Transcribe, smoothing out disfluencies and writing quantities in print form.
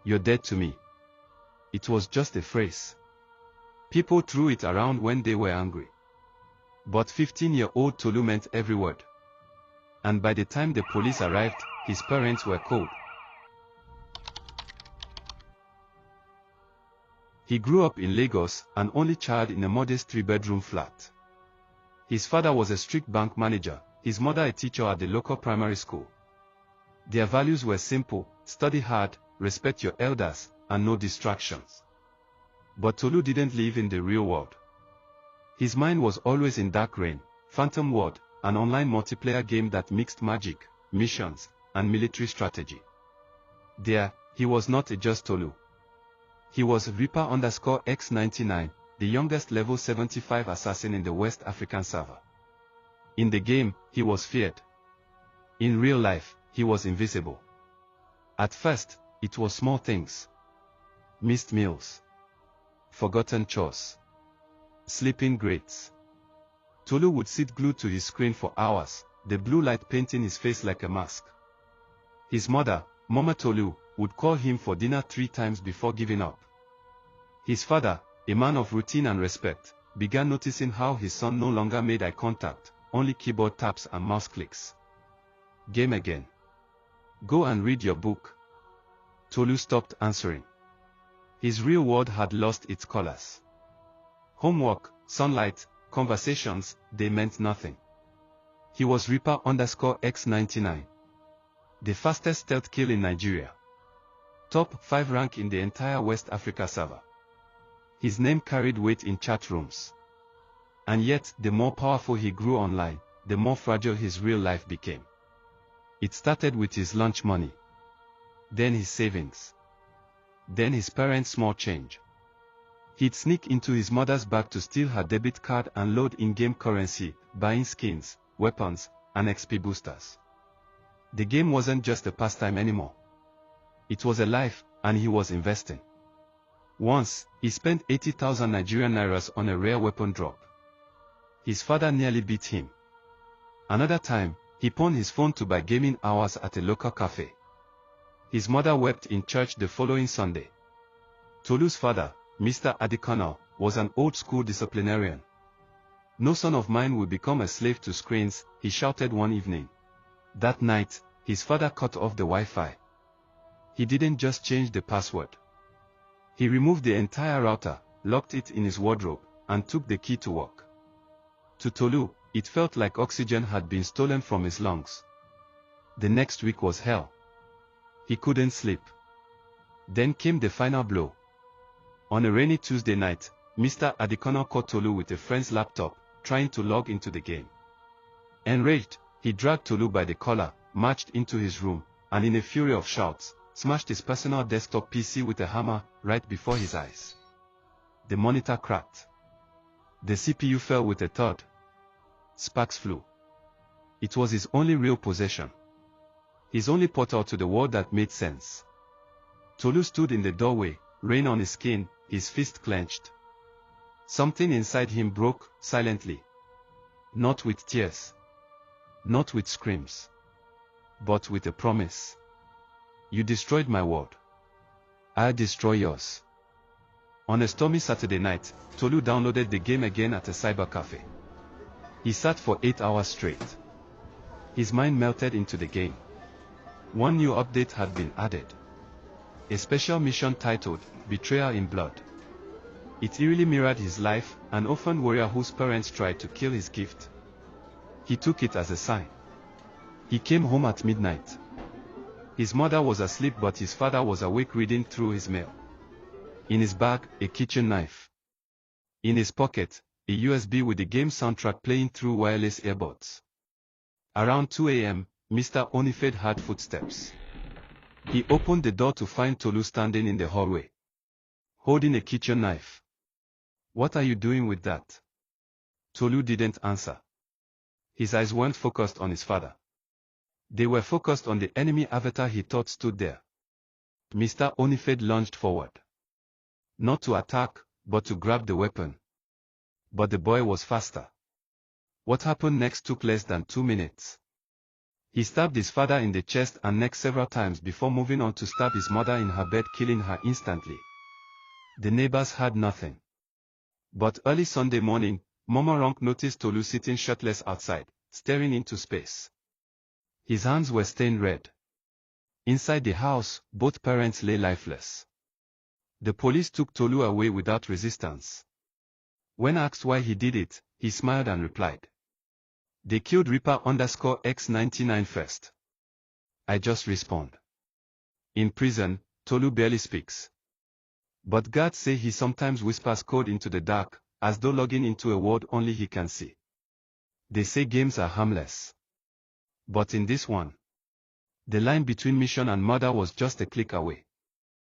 "You're dead to me." It was just a phrase. People threw it around when they were angry. But 15-year-old Tolu meant every word. And by the time the police arrived, his parents were cold. He grew up in Lagos, an only child in a modest 3-bedroom flat. His father was a strict bank manager, his mother a teacher at the local primary school. Their values were simple: study hard, respect your elders, and no distractions. But Tolu didn't live in the real world. His mind was always in Dark Reign, Phantom World, an online multiplayer game that mixed magic, missions, and military strategy. There, he was not a just Tolu. He was Reaper_X99, the youngest level 75 assassin in the West African server. In the game, he was feared. In real life, he was invisible. At first, it was small things. Missed meals. Forgotten chores. Sleeping grates. Tolu would sit glued to his screen for hours, the blue light painting his face like a mask. His mother, Mama Tolu, would call him for dinner 3 times before giving up. His father, a man of routine and respect, began noticing how his son no longer made eye contact, only keyboard taps and mouse clicks. Game again. Go and read your book. Tolu stopped answering. His real world had lost its colors. Homework, sunlight, conversations, they meant nothing. He was Reaper_X99. The fastest stealth kill in Nigeria. Top 5 rank in the entire West Africa server. His name carried weight in chat rooms. And yet, the more powerful he grew online, the more fragile his real life became. It started with his lunch money. Then his savings. Then his parents' small change. He'd sneak into his mother's bag to steal her debit card and load in-game currency, buying skins, weapons, and XP boosters. The game wasn't just a pastime anymore. It was a life, and he was investing. Once, he spent 80,000 Nigerian Nairas on a rare weapon drop. His father nearly beat him. Another time, he pawned his phone to buy gaming hours at a local cafe. His mother wept in church the following Sunday. Tolu's father, Mr. Adikana, was an old-school disciplinarian. "No son of mine will become a slave to screens," he shouted one evening. That night, his father cut off the Wi-Fi. He didn't just change the password. He removed the entire router, locked it in his wardrobe, and took the key to work. To Tolu, it felt like oxygen had been stolen from his lungs. The next week was hell. He couldn't sleep. Then came the final blow. On a rainy Tuesday night, Mr. Adikana caught Tolu with a friend's laptop, trying to log into the game. Enraged, he dragged Tolu by the collar, marched into his room, and in a fury of shouts, smashed his personal desktop PC with a hammer right before his eyes. The monitor cracked. The CPU fell with a thud. Sparks flew. It was his only real possession. His only portal to the world that made sense. Tolu stood in the doorway, rain on his skin, his fist clenched. Something inside him broke, silently. Not with tears. Not with screams. But with a promise. "You destroyed my world. I'll destroy yours." On a stormy Saturday night, Tolu downloaded the game again at a cyber cafe. He sat for 8 hours straight. His mind melted into the game. One new update had been added. A special mission titled, Betrayal in Blood. It eerily mirrored his life, an orphan warrior whose parents tried to kill his gift. He took it as a sign. He came home at midnight. His mother was asleep but his father was awake reading through his mail. In his bag, a kitchen knife. In his pocket, a USB with the game soundtrack playing through wireless earbuds. Around 2 a.m., Mr. Onifed heard footsteps. He opened the door to find Tolu standing in the hallway, holding a kitchen knife. "What are you doing with that?" Tolu didn't answer. His eyes weren't focused on his father. They were focused on the enemy avatar he thought stood there. Mr. Onifed lunged forward. Not to attack, but to grab the weapon. But the boy was faster. What happened next took less than 2 minutes. He stabbed his father in the chest and neck several times before moving on to stab his mother in her bed, killing her instantly. The neighbors had nothing. But early Sunday morning, Momoronk noticed Tolu sitting shirtless outside, staring into space. His hands were stained red. Inside the house, both parents lay lifeless. The police took Tolu away without resistance. When asked why he did it, he smiled and replied, "They killed Reaper_X99 first. I just respawned." In prison, Tolu barely speaks. But guards say he sometimes whispers code into the dark, as though logging into a world only he can see. They say games are harmless. But in this one, the line between mission and murder was just a click away.